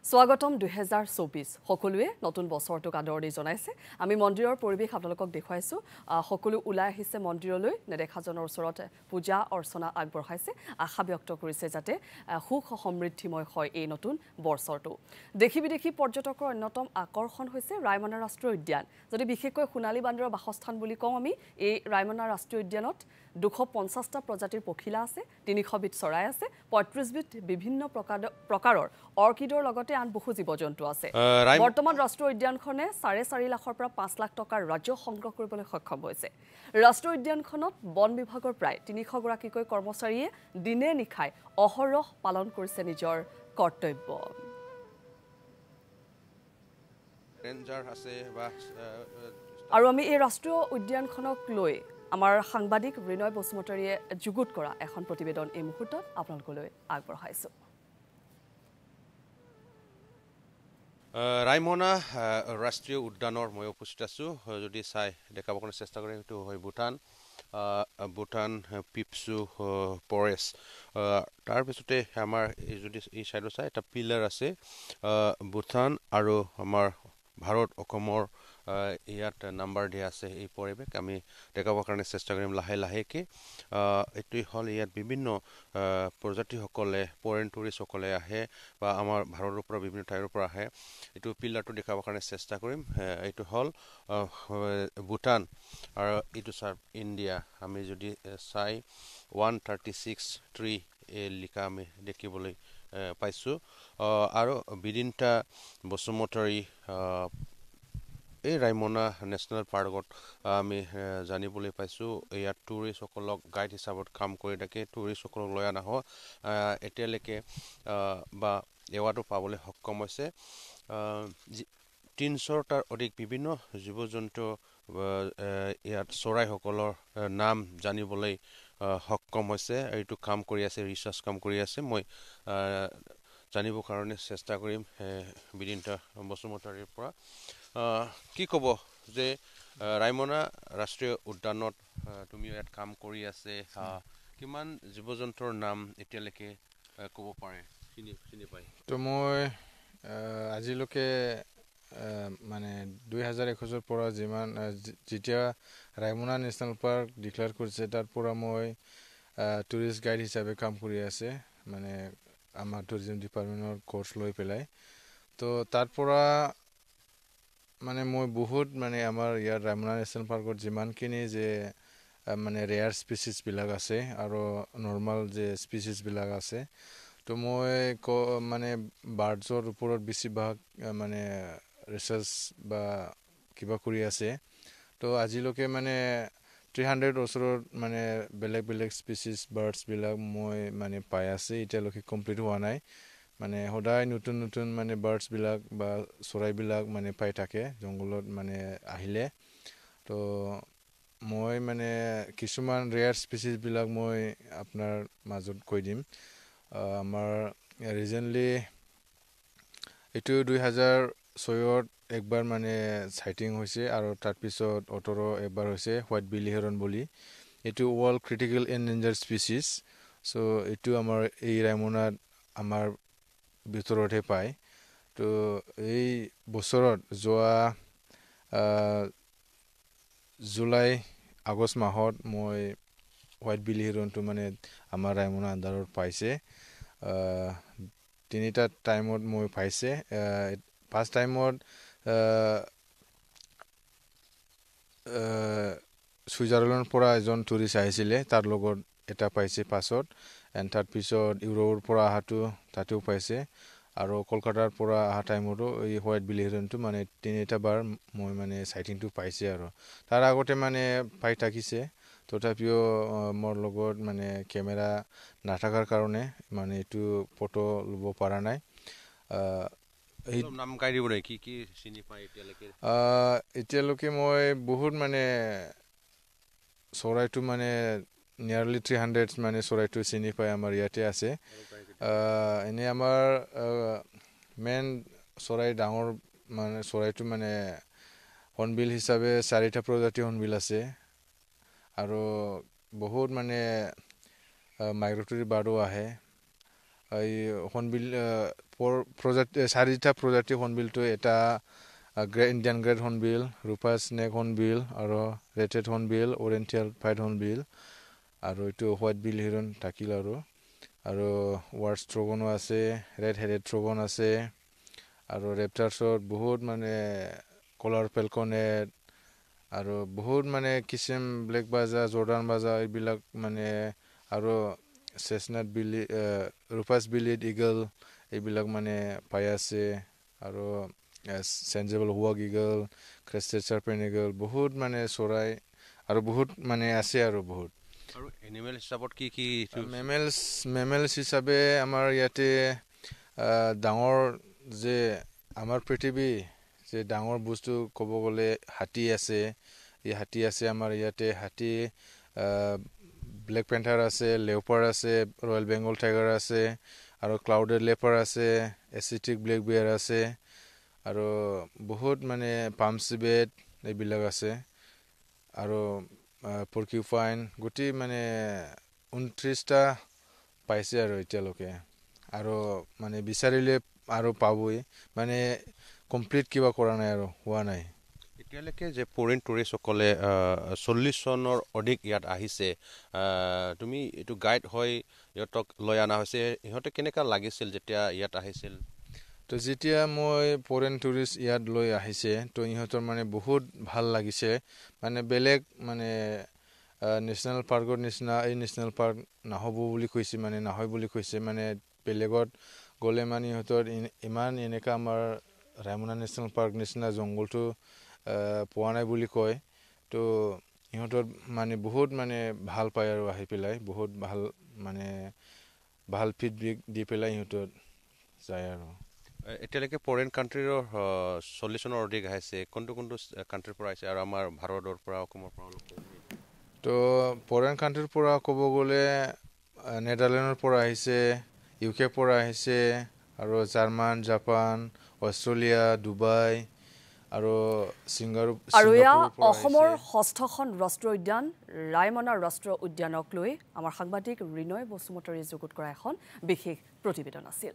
স্বাগতম 2024 সকলোৱে নতুন বছৰটোক আদৰণি জনাইছে আমি মন্দিৰৰ পৰিবেশ আপোনালোকক দেখুৱাইছো সকলো ওলাই আহিছে মন্দিৰলৈ নেদেখাজনৰ ওচৰত পূজা অৰ্চনা আগবঢ়াইছে আশা ব্যক্ত কৰিছে যাতে সুখ সমৃদ্ধিময় হয় এই নতুন বছৰটো দেখি বিদেশী পৰ্যটকৰ অন্যতম আকৰ্ষণ হৈছে ৰায়মনা ৰাষ্ট্ৰীয় উদ্যান যদি বিশেষকৈ সোণালী বান্দৰৰ বাসস্থান বুলি কওঁ আমি এই ৰায়মনা ৰাষ্ট্ৰীয় উদ্যানত 250টা প্ৰজাতিৰ পখিলা আছে 300 বিধ চৰাই আছে 35 বিধ বিভিন্ন প্ৰকাৰৰ অৰ্কিডৰ লগতে আন বহু জীৱ-জন্তু আছে বৰ্তমান ৰাষ্ট্ৰীয় উদ্যানখনে 4.5 লাখৰ পৰা 5 লাখ টকাৰ ৰাজহ সংগ্ৰহ কৰিবলৈ সক্ষম হৈছে ৰাষ্ট্ৰীয় উদ্যানখনত বন বিভাগৰ প্ৰায় 300 গৰাকীকৈ কৰ্মচাৰীয়ে দিনে নিখাই অহৰহ পালন কৰিছে নিজৰ কৰ্তব্য ৰেঞ্জাৰ আছে বা আৰু আমি এই ৰাষ্ট্ৰীয় উদ্যানখনক লৈ আমাৰ সাংবাদিক বিনয় বসুমতাৰীয়ে যুগুত কৰা এখন প্ৰতিবেদন এই মুহূৰ্তত আপোনালোকলৈ আগবঢ়াইছো ৰায়মনা ৰাষ্ট্ৰীয় উদ্যানৰ মই উপস্থিত আছো যদি চাই দেখাব কাৰণে চেষ্টা কৰিম এইটো হয় ভূটান পিপসু ফৰেষ্ট তাৰ পিছতে আমাৰ যদি এই সাইডৰ চাই এটা পিলাৰ আছে ভূটান আৰু আমাৰ ভাৰত অসমৰ ইয়াত নাম্বাৰ দিয়া আছে এই পৰিবেশ আমি দেখাবৰ কাৰণে চেষ্টা কৰিম লাহে লাহেকে এইটোই হল ইয়াত বিভিন্ন প্ৰজাতিসকলে ফৰেন টুৰিষ্টসকলে আহে বা আমাৰ ভাৰতৰ পৰা বিভিন্ন ঠাইৰ পৰা আহে এইটো পিলাৰটো দেখাবৰ কাৰণে চেষ্টা কৰিম এইটো হল ভূটান আৰু এইটো চাৰ ইণ্ডিয়া আমি যদি চাই 136 ট্ৰী লিখা আমি দেখিবলৈ পাইছো আৰু বিদিনটা বসুমতাৰী এই ৰায়মনা নেশ্যনেল পাৰ্কত আমি জানিবলৈ পাইছো ইয়াত টুৰিষ্টসকলক গাইড হিচাপত কাম কৰি থাকে টুৰিষ্টসকলক লৈ অনা হয় এতিয়ালৈকে বা এৱাৰ্ডো পাবলৈ সক্ষম হৈছে 300টাৰ অধিক বিভিন্ন জীৱ-জন্তু ইয়াত চৰাইসকলৰ নাম জানিবলৈ সক্ষম হৈছে এইটো কাম কৰি আছে ৰিচাৰ্চ কাম কৰি আছে মই জানিবৰ কাৰণে চেষ্টা কৰিম বিদিনটা বসুমতাৰীৰ পৰা কি ক'ব যে ৰায়মনা ৰাষ্ট্ৰীয় উদ্যানত তুমি ইয়াত কাম কৰি আছে কিমান জীৱ-জন্তুৰ নাম এতিয়ালৈকে ক'ব পাৰে চিনি পায় তো মই আজিলৈকে মানে 2021 পৰা যিমান যেতিয়া ৰায়মনা নেশ্যনেল পাৰ্ক ডিক্লেয়াৰ কৰিছে তাৰ পৰা মই টুৰিষ্ট গাইড হিচাপে কাম কৰি আছে মানে আমাৰ টুৰিজম ডিপাৰ্টমেণ্টৰ কোৰ্চ লৈ পেলাই তো তাৰ পৰা মানে মই বহুত মানে আমাৰ ইয়াৰ ৰায়মনা নেশ্যনেল পাৰ্কত যিমানখিনি যে মানে ৰেয়াৰ স্পিচিছবিলাক আছে আৰু নৰ্মাল যে স্পিচিছবিলাক আছে তো মই মানে বাৰ্ডছৰ ওপৰত বেছিভাগ মানে ৰিচাৰ্চ বা কিবা কৰি আছে তো আজিলৈকে মানে 300 ওচৰত মানে বেলেগ বেলেগ স্পিচিছ বাৰ্ডছবিলাক মই মানে পাই আছে এতিয়ালৈকে কমপ্লিট হোৱা নাই মানে সদায় নতুন নতুন মানে বাৰ্ডছবিলাক বা চৰাইবিলাক মানে পাই থাকে জংগলত মানে আহিলে তো মই মানে কিছুমান ৰেয়াৰ স্পিচিছবিলাক মই আপোনাৰ মাজত কৈ দিম আমাৰ ৰিজেণ্টলি এইটো 2006ত একবাৰ মানে সাইটিং হৈছে আৰু তাৰপিছত 18 একবাৰ হৈছে হোৱাইট বিলি হেৰন বুলি এইটো ৱৰ্ল্ড ক্ৰিটিকেল এনডেঞ্জাৰ্ড স্পিচিছ সো এইটো আমাৰ এই ৰায়মনাত আমাৰ ভিতৰতে পায় তো এই বছৰত যোৱা জুলাই আগষ্ট মাহত মই হোৱাইট বিলি হেৰনটো মানে আমাৰ ৰায়মনা আণ্ডাৰত পাইছে তিনিটা টাইমত মই পাইছে ফাৰ্ষ্ট টাইমত ছুইজাৰলেণ্ডৰ পৰা এজন টুৰিষ্ট আহিছিলে তাৰ লগত এটা পাইছে পাছত এণ্ড তাৰপিছত ইউৰোপৰ পৰা অহাটো তাতেও পাইছে আৰু কলকাতাৰ পৰা অহা টাইমতো এই হোৱাইট বিলি হেৰনটো মানে তিনিটা বাৰ মই মানে সাইটিংটো পাইছে আৰু তাৰ আগতে মানে পাই থাকিছে তথাপিও মোৰ লগত মানে কেমেৰা নাথাকাৰ কাৰণে মানে এইটো ফটো ল'ব পৰা নাই এই নাম গাই দিব নাই কি চিনি পায় এতিয়ালৈকে মই বহুত মানে চৰাইটো মানে নিয়াৰলি 300 মানে চৰাইটো চিনি পাই আমাৰ ইয়াতে আছে এনে আমাৰ মেইন চৰাই ডাঙৰ মানে চৰাইটো মানে হৰ্ণবিল হিচাপে 4টা প্ৰজাতি হৰ্ণবিল আছে আৰু বহুত মানে মাইগ্ৰেটৰী বাৰ্ডো আহে এই হৰ্ণবিল চাৰিটা প্ৰজাতি হৰ্ণবিলটো এটা ইণ্ডিয়ান গ্ৰেড হৰ্ণবিল, ৰূপা স্নেক হৰ্ণবিল আৰু rated hornbill, oriental fight hornbill আৰু এইটো হোৱাইট বিল হিৰণ থাকিল আৰু ৱাৰ্ড ষ্ট্ৰগনো আছে, ৰেড হেডেড ট্ৰগন আছে আৰু ৰেপটাৰ্ছত বহুত মানে কলাৰ পেলকনেট আৰু বহুত মানে কিচিম ব্লেক বাজা, জৰ্ডান বাজা এইবিলাক মানে আৰু চেচনাট বিলি, ৰূপাছ বিলিড ইগল এইবিলাক মানে পাই আছে আৰু চেঞ্জেবল হুৱাক ইগল, ক্ৰেষ্টেড চাৰ্পেন ইগল বহুত মানে চৰাই আৰু বহুত মানে আছে আৰু বহুত আৰু এনিমেল হিচাপত কি মেমেলছ হিচাপে আমাৰ ইয়াতে ডাঙৰ যে আমাৰ পৃথিৱী যে ডাঙৰ বস্তু ক'ব গ'লে হাতী আছে, এই হাতী আছে আমাৰ ইয়াতে হাতী, ব্লেক পেন্থাৰ আছে, লেওপাৰ আছে, ৰয়েল বেংগল টাইগাৰ আছে আৰু ক্লাউডেড লেপাৰ আছে, এচিটিক ব্লেক বিয়াৰ আছে আৰু বহুত মানে পামচিবেট এইবিলাক আছে আৰু পৰ্কিউপাইন গোটেই মানে 29টা পাইছে আৰু এতিয়ালৈকে আৰু মানে বিচাৰিলে আৰু পাবই মানে কমপ্লিট কিবা কৰা নাই আৰু হোৱা নাই এতিয়ালৈকে যে ফৰেইন টুৰিষ্টসকলে 40 চনৰ অধিক ইয়াত আহিছে, তুমি এইটো গাইড হৈ ইহঁতক লৈ অনা হৈছে, ইহঁতে কেনেকুৱা লাগিছিল যেতিয়া ইয়াত আহিছিল? তো যেতিয়া মই ফৰেইন টুৰিষ্ট ইয়াত লৈ আহিছে তো ইহঁতৰ মানে বহুত ভাল লাগিছে, মানে বেলেগ মানে নেশ্যনেল পাৰ্কৰ নিচিনা এই নেশ্যনেল পাৰ্ক নহ'ব বুলি কৈছে, মানে নহয় বুলি কৈছে, মানে বেলেগত গ'লে মানে ইহঁতৰ ইমান এনেকুৱা আমাৰ ৰায়মনা নেশ্যনেল পাৰ্ক নিচিনা জংঘলটো পোৱা নাই বুলি কয়। তো ইহঁতৰ মানে বহুত মানে ভাল পায় আৰু আহি পেলাই বহুত ভাল মানে ভাল ফিডবেক দি পেলাই ইহঁতৰ যায় আৰু এতিয়ালৈকে ফৰেইন কাণ্ট্ৰিৰো 40 চনৰ অধিক আহিছে, কোনটো কাণ্ট্ৰিৰ পৰা আহিছে আৰু আমাৰ ভাৰতৰ পৰা অসমৰ পৰা? তো ফৰেইন কাণ্ট্ৰিৰ পৰা ক'ব গ'লে নেডাৰলেণ্ডৰ পৰা আহিছে, UK পৰা আহিছে আৰু জাৰ্মান, জাপান, অষ্ট্ৰেলিয়া, ডুবাই আৰু আৰু এয়া অসমৰ 6খন ৰাষ্ট্ৰীয় উদ্যান ৰায়মনা ৰাষ্ট্ৰীয় উদ্যানক লৈ আমাৰ সাংবাদিক ৰিনয় বসুমতাৰীয়ে যুগুত কৰা এখন বিশেষ প্ৰতিবেদন আছিল।